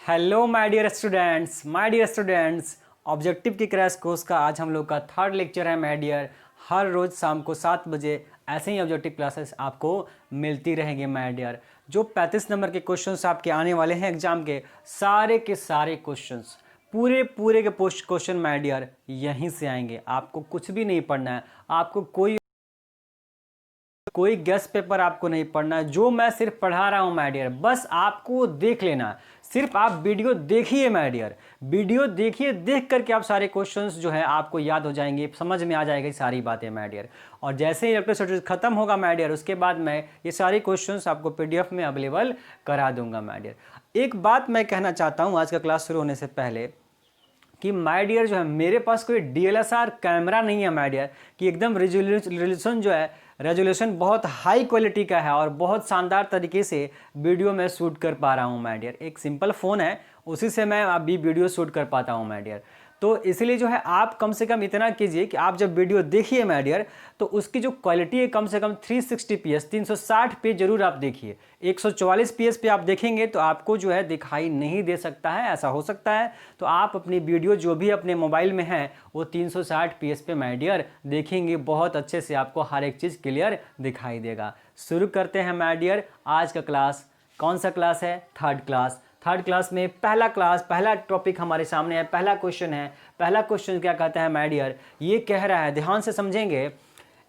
Hello my dear students objective की crash course का आज हम लोग का थर्ड लेक्चर है माय डियर। हर रोज़ शाम को 7 बजे ऐसे ही ऑब्जेक्टिव क्लासेस आपको मिलती रहेंगी माय डियर। जो 35 नंबर के क्वेश्चंस आपके आने वाले हैं एग्जाम के सारे क्वेश्चंस पूरे के पोस्ट क्वेश्चन माय डियर यहीं से आएंगे। आपको कुछ भी नहीं पढ़ना है, आपको कोई गेस्ट पेपर आपको नहीं पढ़ना है। जो मैं सिर्फ पढ़ा रहा हूं माय डियर, बस आपको देख लेना है। सिर्फ आप वीडियो देखिए माय डियर, वीडियो देखिए, देख करके आप सारे क्वेश्चंस जो है आपको याद हो जाएंगे, समझ में आ जाएगी सारी बातें माय डियर। और जैसे ही इलेक्ट्रिसिटी खत्म होगा माय डियर, उसके बाद मैं ये सारे क्वेश्चंस आपको पीडीएफ में अवेलेबल करा दूंगा माय डियर। एक बात मैं कहना चाहता हूँ आज का क्लास शुरू होने से पहले कि माय डियर जो है, मेरे पास कोई डीएलएसआर कैमरा नहीं है माय डियर कि एकदम रेजोल्यूशन जो है, रेजोल्यूशन बहुत हाई क्वालिटी का है और बहुत शानदार तरीके से वीडियो में शूट कर पा रहा हूँ माय डियर। एक सिंपल फ़ोन है, उसी से मैं अभी वीडियो शूट कर पाता हूँ माय डियर। तो इसलिए जो है आप कम से कम इतना कीजिए कि आप जब वीडियो देखिए माय डियर, तो उसकी जो क्वालिटी है कम से कम 360 पीएस 360 पे जरूर आप देखिए। 144 पीएस पे आप देखेंगे तो आपको जो है दिखाई नहीं दे सकता है, ऐसा हो सकता है। तो आप अपनी वीडियो जो भी अपने मोबाइल में है वो 360 पीएस पे माय डियर देखेंगे, बहुत अच्छे से आपको हर एक चीज़ क्लियर दिखाई देगा। शुरू करते हैं माय डियर आज का क्लास। कौन सा क्लास है? थर्ड क्लास में पहला टॉपिक हमारे सामने है, पहला क्वेश्चन है। पहला क्वेश्चन क्या कहता है माय डियर? ये कह रहा है, ध्यान से समझेंगे,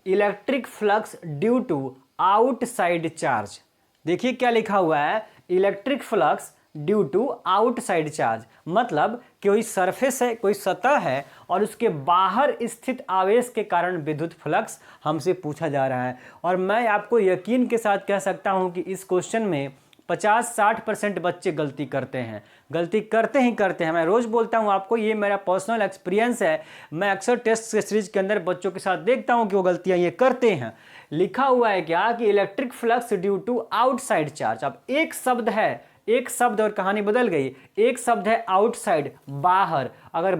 electric flux due to outside charge. देखिए क्या लिखा हुआ है, electric flux due to outside charge. मतलब कोई सरफेस है, कोई सतह है और उसके बाहर स्थित आवेश के कारण विद्युत फ्लक्स हमसे पूछा जा रहा है। और मैं आपको यकीन के साथ कह सकता हूं कि इस क्वेश्चन में 50-60% बच्चे गलती करते हैं मैं रोज बोलता हूं आपको, ये मेरा पर्सनल एक्सपीरियंस है। मैं अक्सर टेस्ट सीरीज के अंदर बच्चों के साथ देखता हूं कि वो गलतियां ये करते हैं। लिखा हुआ है क्या कि electric flux due to outside charge. अब एक शब्द और कहानी बदल गई। एक शब्द है आउटसाइड, बाहर। अगर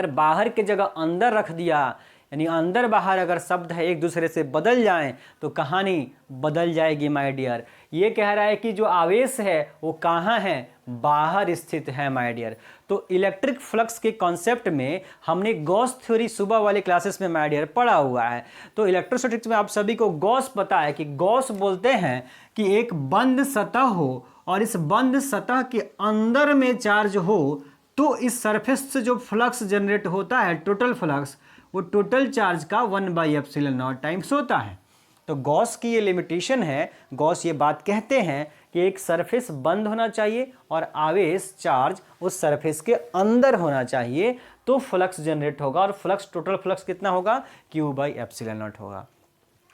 बाहर की जगह अंदर रख दिया, यानी अंदर बाहर अगर शब्द है एक दूसरे से बदल जाएं तो कहानी बदल जाएगी माय डियर। ये कह रहा है कि जो आवेश है वो कहाँ है? बाहर स्थित है माय डियर। तो इलेक्ट्रिक फ्लक्स के कॉन्सेप्ट में हमने गॉस थ्योरी सुबह वाले क्लासेस में माय डियर पढ़ा हुआ है। तो इलेक्ट्रोस्टैटिक्स में आप सभी को गॉस पता है कि गॉस बोलते हैं कि एक बंद सतह हो और इस बंद सतह के अंदर में चार्ज हो तो इस सरफेस से जो फ्लक्स जनरेट होता है, टोटल फ्लक्स, वो टोटल चार्ज का 1/ε0 टाइम्स होता है। तो गॉस की ये लिमिटेशन है। गॉस ये बात कहते हैं कि एक सरफेस बंद होना चाहिए और आवेश चार्ज उस सरफेस के अंदर होना चाहिए, तो फ्लक्स जनरेट होगा। और फ्लक्स, टोटल फ्लक्स कितना होगा? Q/ε0 होगा।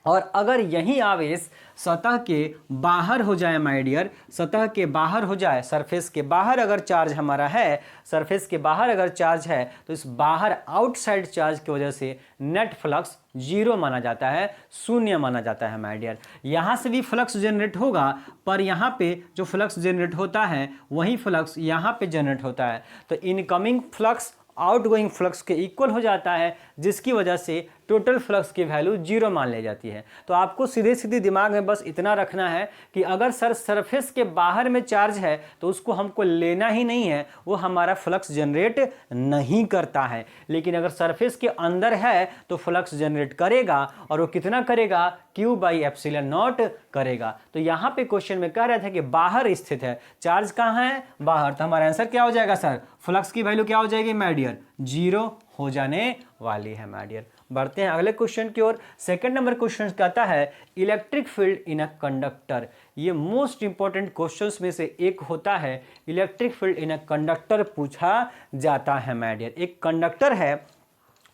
और अगर यही आवेश सतह के बाहर हो जाए माय डियर, सतह के बाहर हो जाए, सरफेस के बाहर अगर चार्ज हमारा है, सरफेस के बाहर अगर चार्ज है, तो इस बाहर आउटसाइड चार्ज की वजह से नेट फ्लक्स 0 माना जाता है, शून्य माना जाता है माय डियर। यहाँ से भी फ्लक्स जनरेट होगा, पर यहाँ पे जो फ्लक्स जनरेट होता है वही फ्लक्स यहाँ पे जनरेट होता है। तो इनकमिंग फ्लक्स आउटगोइंग फ्लक्स के इक्वल हो जाता है, जिसकी वजह से टोटल फ्लक्स की वैल्यू 0 मान ली जाती है। तो आपको सीधे दिमाग में बस इतना रखना है कि अगर सरफेस के बाहर में चार्ज है तो उसको हमको लेना ही नहीं है, वो हमारा फ्लक्स जनरेट नहीं करता है। लेकिन अगर सरफेस के अंदर है तो फ्लक्स जनरेट करेगा, और वो कितना करेगा? Q/ε0 करेगा। तो यहाँ पे क्वेश्चन में कह रहा था कि बाहर स्थित है, चार्ज कहाँ है? बाहर। तो हमारा आंसर क्या हो जाएगा सर? फ्लक्स की वैल्यू क्या हो जाएगी माय डियर? 0 हो जाने वाली है माय डियर। बढ़ते हैं अगले क्वेश्चन की ओर। सेकंड नंबर क्वेश्चन कहता है electric field in a conductor. ये मोस्ट इंपॉर्टेंट क्वेश्चंस में से एक होता है। Electric field in a conductor पूछा जाता है माय डियर। एक कंडक्टर है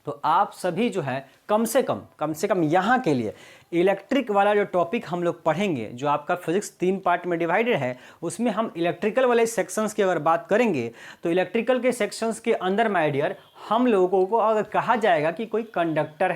तो आप सभी जो है कम से कम यहाँ के लिए इलेक्ट्रिक वाला जो टॉपिक हम लोग पढ़ेंगे, जो आपका फिजिक्स 3 पार्ट में डिवाइडेड है, उसमें हम इलेक्ट्रिकल वाले सेक्शंस की अगर बात करेंगे तो इलेक्ट्रिकल के सेक्शंस के अंदर माय डियर हम लोगों को अगर कहा जाएगा कि कोई कंडक्टर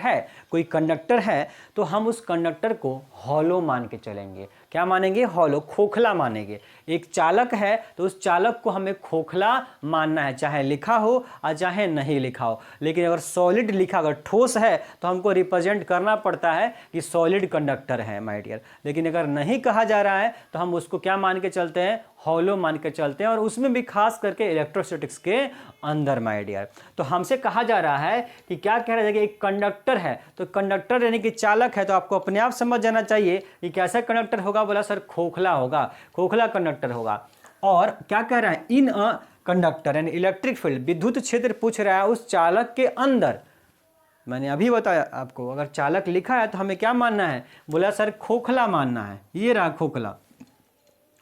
है तो हम उस कंडक्टर को हॉलो मान के चलेंगे। क्या मानेंगे? हॉलो, खोखला मानेंगे। एक चालक है तो उस चालक को हमें खोखला मानना है, चाहे लिखा हो और चाहे नहीं लिखा हो। लेकिन अगर सॉलिड लिखा, अगर ठोस है तो हमको रिप्रेजेंट करना पड़ता है कि सॉलिड कंडक्टर है माय डियर। लेकिन अगर नहीं कहा जा रहा है तो हम उसको क्या मान के चलते हैं, हॉलो मान के चलते हैं, और उसमें भी खास करके इलेक्ट्रोस्टैटिक्स के अंदर माय डियर। तो हमसे कहा जा रहा है कि क्या कह रहा है कि एक कंडक्टर है, तो कंडक्टर यानी कि चालक है, तो आपको अपने आप समझ जाना चाहिए कि कैसा कंडक्टर होगा। बोला सर खोखला होगा, खोखला कंडक्टर होगा। और क्या कह रहा है, इन अ कंडक्टर यानी इलेक्ट्रिक फील्ड, विद्युत क्षेत्र पूछ रहा है उस चालक के अंदर। मैंने अभी बताया आपको, अगर चालक लिखा है तो हमें क्या मानना है, बोला सर खोखला मानना है, ये रहा खोखला।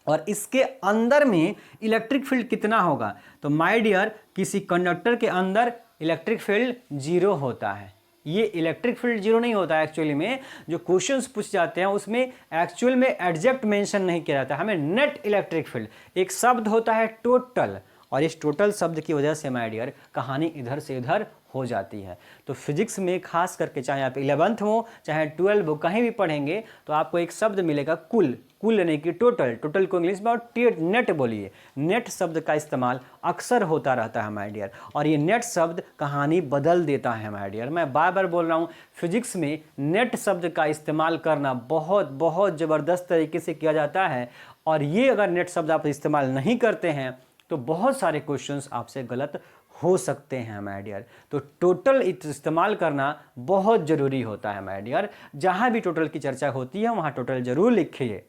और इसके अंदर में इलेक्ट्रिक फील्ड कितना होगा, तो माय डियर किसी कंडक्टर के अंदर इलेक्ट्रिक फील्ड 0 होता है। ये इलेक्ट्रिक फील्ड 0 नहीं होता है एक्चुअली में, जो क्वेश्चंस पूछ जाते हैं उसमें एक्चुअल में एग्जैक्ट मेंशन नहीं किया जाता है, हमें नेट इलेक्ट्रिक फील्ड। एक शब्द होता है टोटल, और इस टोटल शब्द की वजह से माय डियर कहानी इधर से इधर हो जाती है। तो फिजिक्स में खास करके चाहे आप 11th हो चाहे 12 हो, कहीं भी पढ़ेंगे तो आपको एक शब्द मिलेगा कुल, कुल यानी कि टोटल। टोटल को इंग्लिश में और नेट बोलिए। नेट शब्द का इस्तेमाल अक्सर होता रहता है माय डियर, और ये नेट शब्द कहानी बदल देता है माय डियर। मैं बार बार बोल रहा हूँ, फिजिक्स में नेट शब्द का इस्तेमाल करना बहुत बहुत ज़बरदस्त तरीके से किया जाता है, और ये अगर नेट शब्द आप इस्तेमाल नहीं करते हैं तो बहुत सारे क्वेश्चंस आपसे गलत हो सकते हैं माय डियर। तो टोटल इस्तेमाल करना बहुत ज़रूरी होता है माय डियर। जहाँ भी टोटल की चर्चा होती है वहाँ टोटल जरूर लिखिए।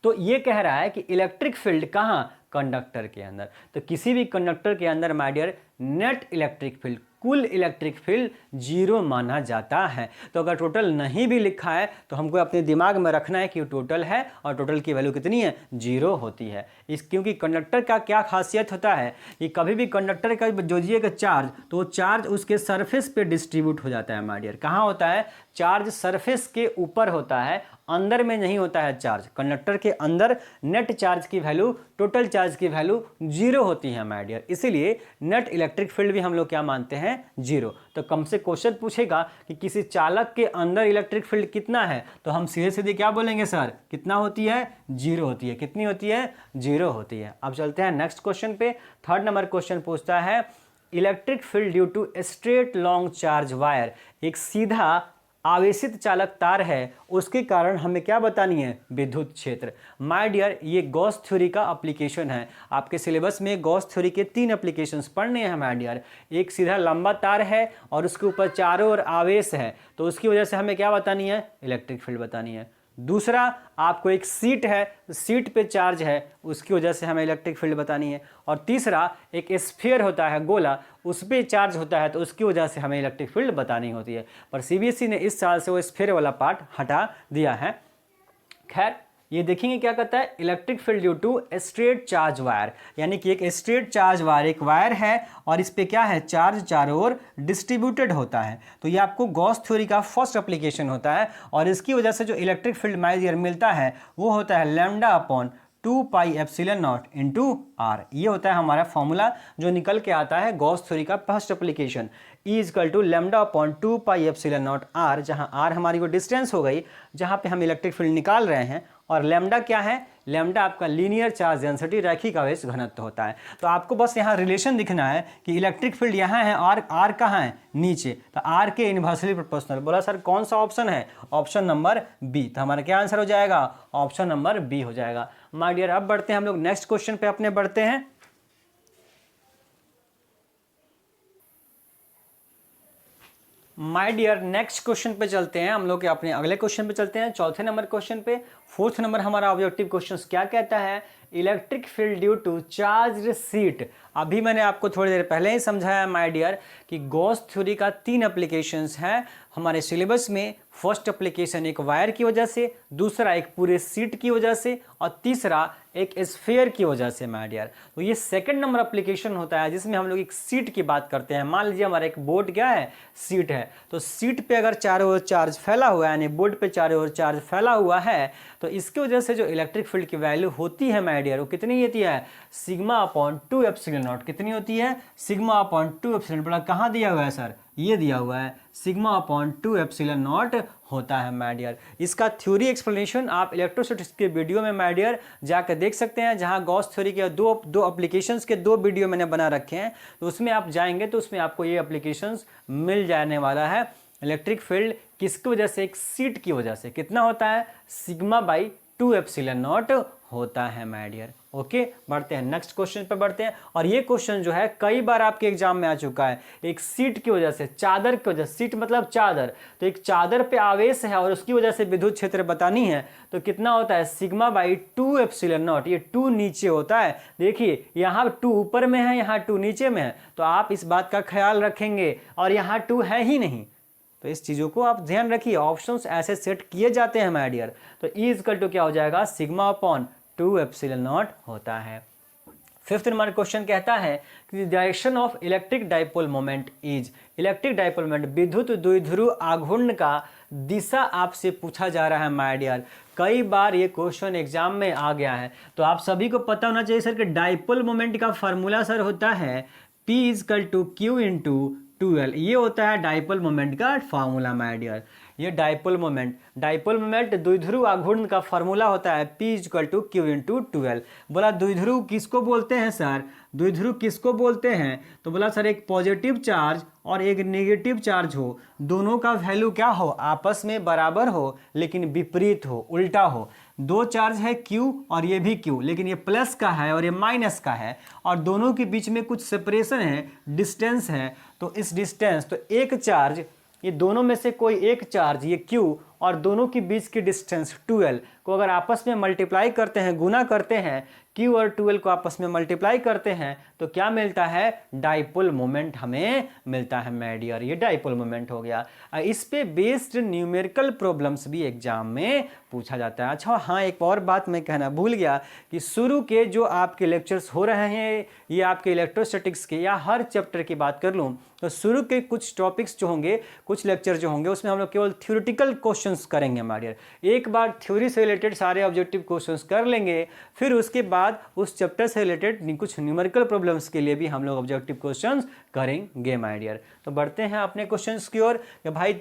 तो ये कह रहा है कि इलेक्ट्रिक फील्ड कहाँ, कंडक्टर के अंदर। तो किसी भी कंडक्टर के अंदर my dear net electric field, कुल इलेक्ट्रिक फील्ड 0 माना जाता है। तो अगर टोटल नहीं भी लिखा है तो हमको अपने दिमाग में रखना है कि टोटल है, और टोटल की वैल्यू कितनी है, 0 होती है। क्योंकि कंडक्टर का क्या खासियत होता है कि कभी भी कंडक्टर का जो दिएगा चार्ज, तो वो चार्ज उसके सरफेस पे डिस्ट्रीब्यूट हो जाता है माय डियर। कहाँ होता है, चार्ज सरफेस के ऊपर होता है, अंदर में नहीं होता है चार्ज। कंडक्टर के अंदर नेट चार्ज की वैल्यू, टोटल चार्ज की वैल्यू 0 होती है माय डियर। इसीलिए नेट इलेक्ट्रिक फील्ड भी हम लोग क्या मानते हैं, 0। तो कम से क्वेश्चन पूछेगा कि किसी चालक के अंदर इलेक्ट्रिक फील्ड कितना है, तो हम सीधे सीधे क्या बोलेंगे सर, कितना होती है, 0 होती है। कितनी होती है, 0 होती है। अब चलते हैं नेक्स्ट क्वेश्चन पे। 3rd नंबर क्वेश्चन पूछता है electric field due to straight long charge wire. एक सीधा आवेशित चालक तार है, उसके कारण हमें क्या बतानी है, विद्युत क्षेत्र। माय डियर ये गॉस थ्योरी का एप्लीकेशन है। आपके सिलेबस में गॉस थ्योरी के 3 एप्लीकेशंस पढ़ने हैं माय डियर। एक सीधा लंबा तार है और उसके ऊपर चारों ओर आवेश है, तो उसकी वजह से हमें क्या बतानी है, इलेक्ट्रिक फील्ड बतानी है। दूसरा, आपको एक सीट है, सीट पे चार्ज है, उसकी वजह से हमें इलेक्ट्रिक फील्ड बतानी है। और तीसरा, एक स्फीयर होता है गोला, उस पर चार्ज होता है, तो उसकी वजह से हमें इलेक्ट्रिक फील्ड बतानी होती है। पर सीबीएसई ने इस साल से वो स्फीयर वाला पार्ट हटा दिया है। खैर, ये देखेंगे क्या कहता है, electric field due to straight charge wire, यानी कि एक स्ट्रेट चार्ज वायर, एक वायर है और इस पे क्या है, चार्ज चारों ओर डिस्ट्रीब्यूटेड होता है। तो ये आपको गॉस थ्योरी का फर्स्ट एप्लीकेशन होता है, और इसकी वजह से जो इलेक्ट्रिक फील्ड माय डियर मिलता है वो होता है lambda upon 2 pi epsilon naught into R. ये होता है हमारा फॉर्मूला जो निकल के आता है गॉस थ्योरी का first application. E is equal to lambda upon 2 pi epsilon naught R, जहाँ आर हमारी वो डिस्टेंस हो गई जहाँ पे हम इलेक्ट्रिक फील्ड निकाल रहे हैं, और लैम्डा क्या है, लैम्डा आपका लीनियर चार्ज डेंसिटी, रैखिक आवेश घनत्व होता है। तो आपको बस यहाँ रिलेशन दिखना है कि इलेक्ट्रिक फील्ड यहाँ है और आर कहाँ है, नीचे, तो आर के इन्वर्सली प्रोपोर्शनल। बोला सर कौन सा ऑप्शन है, ऑप्शन नंबर बी। तो हमारा क्या आंसर हो जाएगा, ऑप्शन नंबर बी हो जाएगा। माय डियर अब बढ़ते हैं हम लोग नेक्स्ट क्वेश्चन पे अपने बढ़ते हैं। माय डियर नेक्स्ट क्वेश्चन पे चलते हैं हम लोग, अपने अगले क्वेश्चन पे चलते हैं, 4थे नंबर क्वेश्चन पे। 4th नंबर हमारा ऑब्जेक्टिव क्वेश्चन क्या कहता है, electric field due to charge sheet. अभी मैंने आपको थोड़ी देर पहले ही समझाया माय डियर कि गॉस थ्योरी का 3 एप्लीकेशंस हैं हमारे सिलेबस में। फर्स्ट एप्लीकेशन एक वायर की वजह से, दूसरा एक पूरे सीट की वजह से, और तीसरा एक स्फीयर की वजह से माय डियर। तो ये सेकंड नंबर एप्लीकेशन होता है जिसमें हम लोग एक सीट की बात करते हैं। मान लीजिए हमारा एक बोर्ड क्या है, सीट है, तो सीट पे अगर चारों ओर चार्ज फैला हुआ है, यानी बोर्ड पे चारों ओर चार्ज फैला हुआ है, तो इसकी वजह से जो इलेक्ट्रिक फील्ड की वैल्यू होती है माय डियर वो कितनी होती है, सिग्मा अपॉन 2 एप्सिलॉन नॉट। कितनी होती है, सिग्मा अपॉन 2 एप्सिलॉन। बड़ा कहाँ दिया हुआ है सर, ये दिया हुआ है, सिग्मा अपॉन 2 एप्सिलॉन नॉट होता है माय डियर। इसका थ्योरी एक्सप्लेनेशन आप इलेक्ट्रोस्टैटिक्स के वीडियो में माय डियर जाकर देख सकते हैं, जहां गॉस थ्योरी के दो एप्लीकेशंस के 2 वीडियो मैंने बना रखे हैं, तो उसमें आप जाएंगे तो उसमें आपको ये एप्लीकेशंस मिल जाने वाला है। इलेक्ट्रिक फील्ड किसकी वजह से, एक सीट की वजह से। कितना होता है, सिग्मा बाई 2 एप्सिलॉन नॉट होता है माय डियर। ओके, बढ़ते हैं नेक्स्ट क्वेश्चन पे बढ़ते हैं। और ये क्वेश्चन जो है कई बार आपके एग्जाम में आ चुका है। एक सीट की वजह से, चादर की वजह से, सीट मतलब चादर, तो एक चादर पे आवेश है और उसकी वजह से विद्युत क्षेत्र बतानी है तो कितना होता है, सिग्मा बाई 2 एप्सिलॉन नॉट। ये 2 नीचे होता है, देखिए यहाँ 2 ऊपर में है, यहाँ 2 नीचे में है, तो आप इस बात का ख्याल रखेंगे। और यहाँ 2 है ही नहीं, तो इस चीज़ों को आप ध्यान रखिए, ऑप्शंस ऐसे सेट किए जाते हैं माय डियर। तो ई इजकल टू क्या हो जाएगा, सिग्मा अपॉन 2 एप्सिलॉन नॉट होता है। फिफ्थ नंबर क्वेश्चन कहता है कि direction of electric dipole moment is, electric dipole moment विद्युत द्विध्रुव आघूर्ण का दिशा आपसे पूछा जा रहा है माय डियर। कई बार ये क्वेश्चन एग्जाम में आ गया है, तो आप सभी को पता होना चाहिए सर कि डाइपोल मोमेंट का फार्मूला सर होता है P is equal to Q into 2L। ये होता है डाइपोल मोमेंट का फार्मूला माय डियर। ये डाइपोल मोमेंट द्विध्रुव आघूर्ण का फार्मूला होता है P is equal to Q into 2L। बोला द्विध्रुव किसको बोलते हैं सर, द्विध्रुव किसको बोलते हैं, तो बोला सर एक पॉजिटिव चार्ज और एक नेगेटिव चार्ज हो, दोनों का वैल्यू क्या हो, आपस में बराबर हो लेकिन विपरीत हो, उल्टा हो। दो चार्ज है Q और ये भी Q, लेकिन ये प्लस का है और ये माइनस का है, और दोनों के बीच में कुछ सेपरेशन है, डिस्टेंस है। तो इस डिस्टेंस, तो एक चार्ज, ये दोनों में से कोई एक चार्ज ये Q और दोनों के बीच की डिस्टेंस 2L को अगर आपस में मल्टीप्लाई करते हैं, गुना करते हैं, Q और 2L को आपस में मल्टीप्लाई करते हैं, तो क्या मिलता है, डाइपोल मोमेंट हमें मिलता है माय डियर। ये डाइपोल मोमेंट हो गया। इस पे बेस्ड न्यूमेरिकल प्रॉब्लम्स भी एग्जाम में पूछा जाता है। अच्छा हाँ, एक और बात मैं कहना भूल गया कि शुरू के जो आपके लेक्चर्स हो रहे हैं, ये आपके इलेक्ट्रोस्टैटिक्स के या हर चैप्टर की बात कर लूँ तो शुरू के कुछ टॉपिक्स जो होंगे, कुछ लेक्चर जो होंगे, उसमें हम लोग केवल थ्योरेटिकल क्वेश्चंस करेंगे माय डियर। एक बार थ्योरी से रिलेटेड सारे ऑब्जेक्टिव क्वेश्चंस कर लेंगे, फिर उसके बाद उस चैप्टर से रिलेटेड कुछ न्यूमेरिकल प्रॉब्लम्स के लिए भी हम लोग ऑब्जेक्टिव क्वेश्चंस करेंगे माय डियर। तो बढ़ते हैं अपने क्वेश्चंस की ओर कि भाई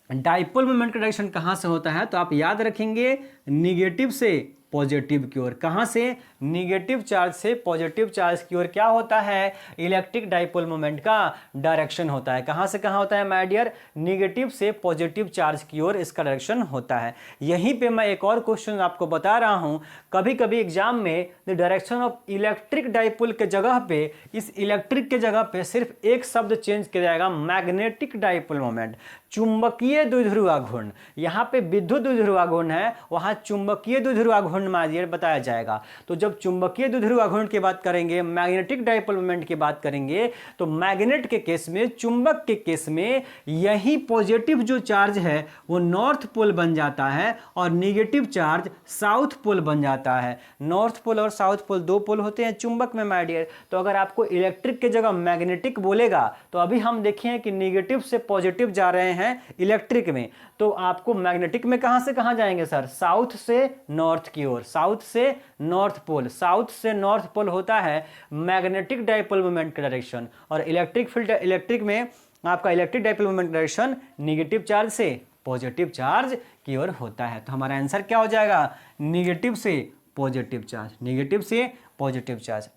डाइपोल मोमेंट का डायरेक्शन कहाँ से होता है, तो आप याद रखेंगे निगेटिव से पॉजिटिव की ओर। कहाँ से, निगेटिव चार्ज से पॉजिटिव चार्ज की ओर क्या होता है, इलेक्ट्रिक डाइपोल मोमेंट का डायरेक्शन होता है। कहाँ से कहाँ होता है माय डियर, निगेटिव से पॉजिटिव चार्ज की ओर इसका डायरेक्शन होता है। यहीं पे मैं एक और क्वेश्चन आपको बता रहा हूँ, कभी कभी एग्जाम में the direction of electric dipole के जगह पे, इस इलेक्ट्रिक के जगह पे सिर्फ एक शब्द चेंज किया जाएगा, मैग्नेटिक डाइपोल मोमेंट, चुंबकीय द्विध्रुव आघूर्ण। यहाँ पे विद्युत द्विध्रुव आघूर्ण है, वहाँ चुंबकीय द्विध्रुव आघूर्ण माय बताया जाएगा। तो जब चुंबकीय द्विध्रुव आघूर्ण की बात करेंगे, मैग्नेटिक डाइपोल मोमेंट की बात करेंगे, तो मैग्नेट के केस में, चुंबक के केस में, यही पॉजिटिव जो चार्ज है वो नॉर्थ पोल बन जाता है और निगेटिव चार्ज साउथ पोल बन जाता है। नॉर्थ पोल और साउथ पोल दो पोल होते हैं चुंबक में माय डियर। तो अगर आपको इलेक्ट्रिक के जगह मैग्नेटिक बोलेगा, तो अभी हम देखें कि निगेटिव से पॉजिटिव जा रहे हैं इलेक्ट्रिक में, तो आपको मैग्नेटिक में कहां से कहां जाएंगे सर, साउथ से नॉर्थ की ओर, साउथ से नॉर्थ पोल, साउथ से नॉर्थ पोल होता है मैग्नेटिक डाइपोल मोमेंट का डायरेक्शन। और इलेक्ट्रिक फील्ड, इलेक्ट्रिक में आपका electric dipole moment direction negative charge से पॉजिटिव चार्ज की ओर होता है। तो हमारा आंसर क्या हो जाएगा, निगेटिव से पॉजिटिव चार्ज, निगेटिव से positive charge.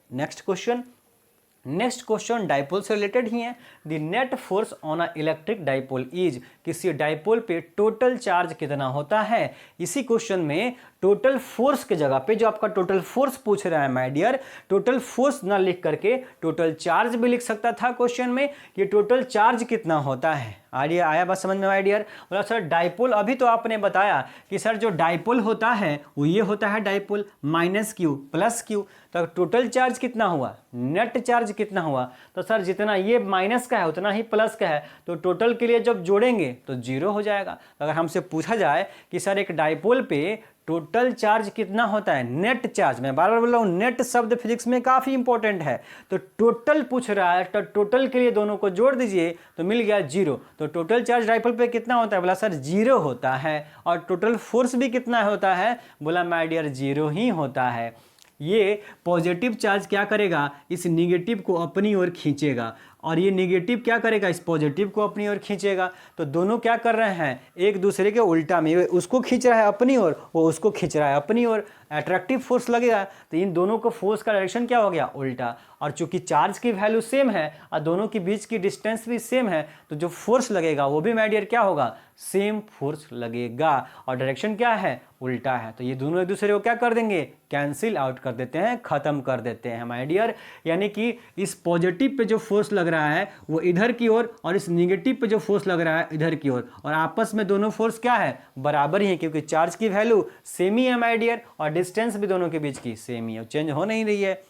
Next question dipole से रिलेटेड ही है। The net force on a electric dipole is, किसी डाइपोल पे टोटल चार्ज कितना होता है। इसी क्वेश्चन में टोटल फोर्स के जगह पे, जो आपका टोटल फोर्स पूछ रहा है माय डियर, टोटल फोर्स ना लिख करके टोटल चार्ज भी लिख सकता था क्वेश्चन में। ये टोटल चार्ज कितना होता है, आया बात समझ में माय डियर। बोला सर डाइपोल, अभी तो आपने बताया कि सर जो डाइपोल होता है वो ये होता है dipole, minus Q plus Q. तो टोटल चार्ज कितना हुआ, नेट चार्ज कितना हुआ, तो सर जितना ये माइनस का है उतना ही प्लस का है, तो टोटल के लिए जब जोड़ेंगे तो जीरो हो जाएगा। तो अगर हमसे पूछा जाए कि सर एक डाइपोल पे टोटल चार्ज कितना होता है, नेट चार्ज, मैं बार बार बोल रहा हूँ नेट शब्द फिजिक्स में काफ़ी इंपॉर्टेंट है, तो टोटल पूछ रहा है, तो टोटल के लिए दोनों को जोड़ दीजिए तो मिल गया जीरो। तो टोटल चार्ज डाइपोल पे कितना होता है, बोला सर जीरो होता है। और टोटल फोर्स भी कितना होता है, बोला माय डियर जीरो ही होता है। ये पॉजिटिव चार्ज क्या करेगा, इस निगेटिव को अपनी ओर खींचेगा, और ये निगेटिव क्या करेगा, इस पॉजिटिव को अपनी ओर खींचेगा। तो दोनों क्या कर रहे हैं, एक दूसरे के उल्टा में, उसको खींच रहा है अपनी ओर, वो उसको खींच रहा है अपनी ओर, अट्रैक्टिव फोर्स लगेगा, तो इन दोनों को फोर्स का डायरेक्शन क्या हो गया, उल्टा। और चूंकि चार्ज की वैल्यू सेम है और दोनों के बीच की डिस्टेंस भी सेम है, तो जो फोर्स लगेगा वो भी माय डियर क्या होगा, सेम फोर्स लगेगा। और डायरेक्शन क्या है, उल्टा है, तो ये दोनों एक दूसरे को क्या कर देंगे, कैंसिल आउट कर देते हैं, खत्म कर देते हैं माय डियर। यानी कि इस पॉजिटिव पे जो फोर्स लग रहा है वो इधर की ओर, और इस निगेटिव पे जो फोर्स लग रहा है इधर की ओर, और आपस में दोनों फोर्स क्या है, बराबर ही है, क्योंकि चार्ज की वैल्यू सेम ही है माय डियर, और डिस्टेंस भी दोनों के बीच की सेम ही है, चेंज हो नहीं रही है।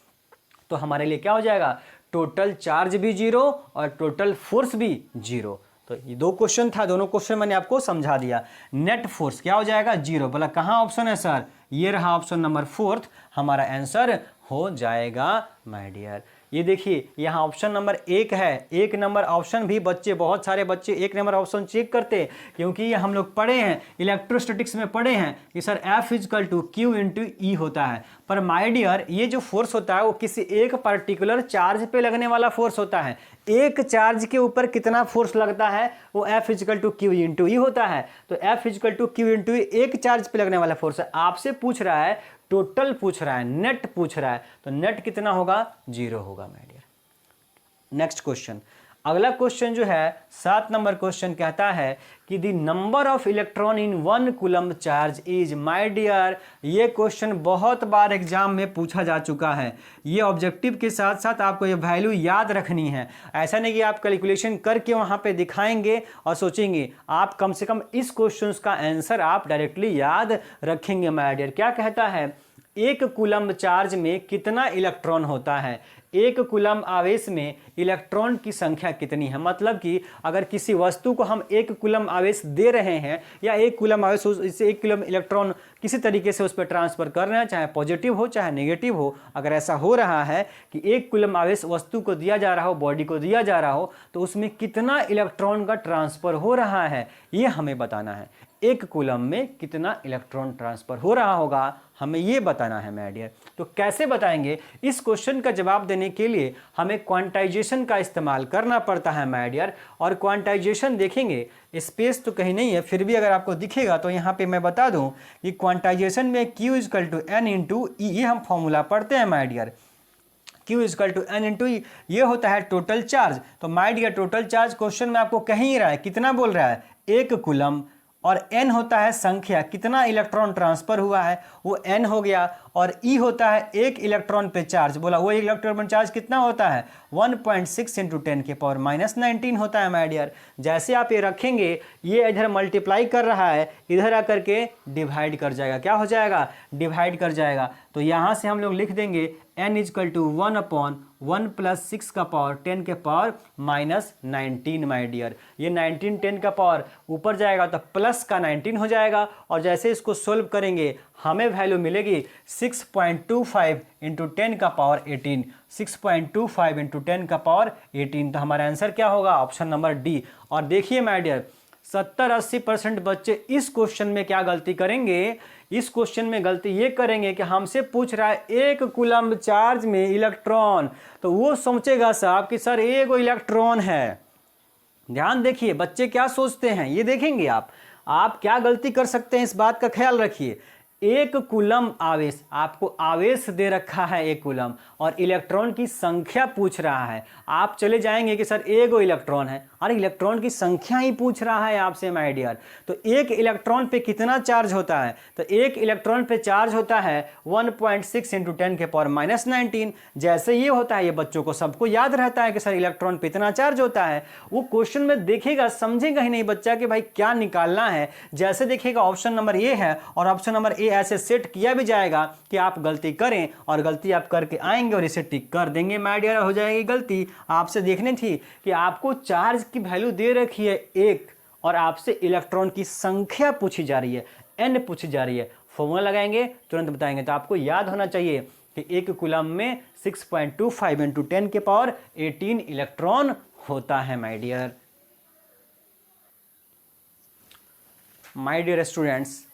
तो हमारे लिए क्या हो जाएगा, टोटल चार्ज भी जीरो और टोटल फोर्स भी जीरो। तो ये दो क्वेश्चन था, दोनों क्वेश्चन मैंने आपको समझा दिया। नेट फोर्स क्या हो जाएगा, जीरो। बोला कहाँ ऑप्शन है सर, ये रहा ऑप्शन नंबर 4 हमारा आंसर हो जाएगा माय डियर। ये देखिए यहाँ ऑप्शन नंबर 1 है, 1 नंबर ऑप्शन भी बच्चे, बहुत सारे बच्चे 1 नंबर ऑप्शन चेक करते हैं, क्योंकि ये हम लोग पढ़े हैं इलेक्ट्रोस्टैटिक्स में पढ़े हैं कि sir F equal to Q into E होता है। पर माय डियर ये जो फोर्स होता है वो किसी एक पर्टिकुलर चार्ज पे लगने वाला फोर्स होता है। एक चार्ज के ऊपर कितना फोर्स लगता है वो F equal to Q into E होता है। तो F equal to Q into E एक चार्ज पे लगने वाला फोर्स है। आपसे पूछ रहा है, टोटल पूछ रहा है, नेट पूछ रहा है, तो नेट कितना होगा, जीरो होगा माय डियर। नेक्स्ट क्वेश्चन, अगला क्वेश्चन जो है 7 नंबर क्वेश्चन कहता है कि the number of electron in 1 coulomb charge is. My dear ये क्वेश्चन बहुत बार एग्जाम में पूछा जा चुका है। ये ऑब्जेक्टिव के साथ साथ आपको ये वैल्यू याद रखनी है। ऐसा नहीं कि आप कैलकुलेशन करके वहां पे दिखाएंगे और सोचेंगे, आप कम से कम इस क्वेश्चन का आंसर आप डायरेक्टली याद रखेंगे माय डियर। क्या कहता है, 1 कूलम चार्ज में कितना इलेक्ट्रॉन होता है, 1 कूलम आवेश में इलेक्ट्रॉन की संख्या कितनी है। मतलब कि अगर किसी वस्तु को हम 1 कूलम आवेश दे रहे हैं या 1 कूलम आवेश इससे 1 कूलम इलेक्ट्रॉन किसी तरीके से उस पर ट्रांसफर कर रहे हैं, चाहे पॉजिटिव हो चाहे नेगेटिव हो, अगर ऐसा हो रहा है कि 1 कूलम आवेश वस्तु को दिया जा रहा हो, बॉडी को दिया जा रहा हो, तो उसमें कितना इलेक्ट्रॉन का ट्रांसफर हो रहा है ये हमें बताना है। 1 कूलम में कितना इलेक्ट्रॉन ट्रांसफर हो रहा होगा हमें ये बताना है माय डियर। तो कैसे बताएंगे, इस क्वेश्चन का जवाब देने के लिए हमें क्वांटाइजेशन का इस्तेमाल करना पड़ता है माय डियर। और क्वांटाइजेशन देखेंगे, स्पेस तो कहीं नहीं है, फिर भी अगर आपको दिखेगा तो यहाँ पे मैं बता दूं कि क्वांटाइजेशन में Q equal to N into E, ये हम फॉर्मूला पढ़ते हैं my dear. Q equal to N into E, ये होता है टोटल चार्ज। तो my dear total charge question में आपको कहीं ही रहा है, कितना बोल रहा है, 1 कूलम, और n होता है संख्या, कितना इलेक्ट्रॉन ट्रांसफर हुआ है वो n हो गया, और E होता है 1 इलेक्ट्रॉन पे चार्ज। बोला वो इलेक्ट्रॉन पे चार्ज कितना होता है, 1.6 इंटू 10 के पावर -19 होता है माय डियर। जैसे आप ये रखेंगे, ये इधर मल्टीप्लाई कर रहा है, इधर आकर के डिवाइड कर जाएगा, क्या हो जाएगा, डिवाइड कर जाएगा। तो यहाँ से हम लोग लिख देंगे n इजकल टू 1/1 + 6 का पावर 10 के पावर -19 माय डियर। ये 19 10 का पावर ऊपर जाएगा तो प्लस का 19 हो जाएगा, और जैसे इसको सोल्व करेंगे हमें वैल्यू मिलेगी 6.25 इंटू 10 का पावर 18, 6.25 इंटू 10 का पावर 18। तो हमारा आंसर क्या होगा, ऑप्शन नंबर डी। और देखिए माय डियर 70-80% बच्चे इस क्वेश्चन में क्या गलती करेंगे, इस क्वेश्चन में गलती ये करेंगे कि हमसे पूछ रहा है 1 कूलम चार्ज में इलेक्ट्रॉन, तो वो सोचेगा साहब कि सर 1 इलेक्ट्रॉन है। ध्यान देखिए बच्चे क्या सोचते हैं, ये देखेंगे आप क्या गलती कर सकते हैं, इस बात का ख्याल रखिए। 1 कूलम आवेश, आपको आवेश दे रखा है 1 कूलम, और इलेक्ट्रॉन की संख्या पूछ रहा है। आप चले जाएंगे कि सर 1 इलेक्ट्रॉन है, अरे इलेक्ट्रॉन की संख्या ही पूछ रहा है आपसे माय डियर। तो 1 इलेक्ट्रॉन पे कितना चार्ज होता है, तो 1 इलेक्ट्रॉन पे चार्ज होता है 1.6 इंटू 10 के पावर -19। जैसे ये होता है, ये बच्चों को सबको याद रहता है कि सर इलेक्ट्रॉन पे इतना चार्ज होता है। वो क्वेश्चन में देखेगा, समझेगा ही नहीं बच्चा कि भाई क्या निकालना है। जैसे देखेगा ऑप्शन नंबर ए है, और ऑप्शन नंबर ए ऐसे सेट किया भी जाएगा कि आप गलती करें, और गलती आप करके आएंगे और इसे टिक कर देंगे माय डियर, हो जाएगी गलती। आपसे देखनी थी कि आपको चार्ज की वैल्यू दे रखी है 1, और आपसे इलेक्ट्रॉन की संख्या पूछी जा रही है, n पूछी जा रही है। फॉर्मूला लगाएंगे तुरंत बताएंगे। तो आपको याद होना चाहिए कि 1 कूलम में 6.25 इंटू 10 के पावर 18 इलेक्ट्रॉन होता है my dear. My dear students,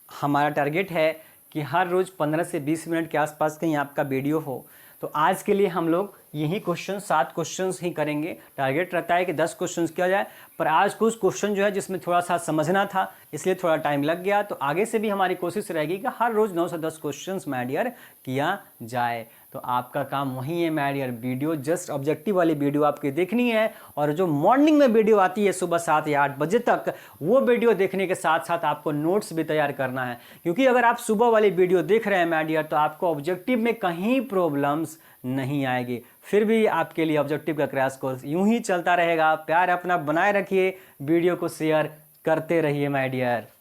हमारा टारगेट है कि हर रोज़ 15 से 20 मिनट के आसपास कहीं आपका वीडियो हो। तो आज के लिए हम लोग यही क्वेश्चन 7 क्वेश्चंस ही करेंगे। टारगेट रहता है कि 10 क्वेश्चंस किया जाए, पर आज कुछ क्वेश्चन जो है जिसमें थोड़ा सा समझना था, इसलिए थोड़ा टाइम लग गया। तो आगे से भी हमारी कोशिश रहेगी कि हर रोज़ 9 से 10 क्वेश्चंस माय डियर किया जाए। तो तो आपका काम वही है my dear. Video just objective वाली वीडियो आपकी देखनी है, और जो मॉर्निंग में वीडियो आती है सुबह 7 या 8 बजे तक, वो वीडियो देखने के साथ साथ आपको नोट्स भी तैयार करना है। क्योंकि अगर आप सुबह वाली वीडियो देख रहे हैं माय डियर, तो आपको ऑब्जेक्टिव में कहीं प्रॉब्लम्स नहीं आएगी। फिर भी आपके लिए ऑब्जेक्टिव का क्रैश कोर्स यूं ही चलता रहेगा। प्यार अपना बनाए रखिए, वीडियो को शेयर करते रहिए माय डियर।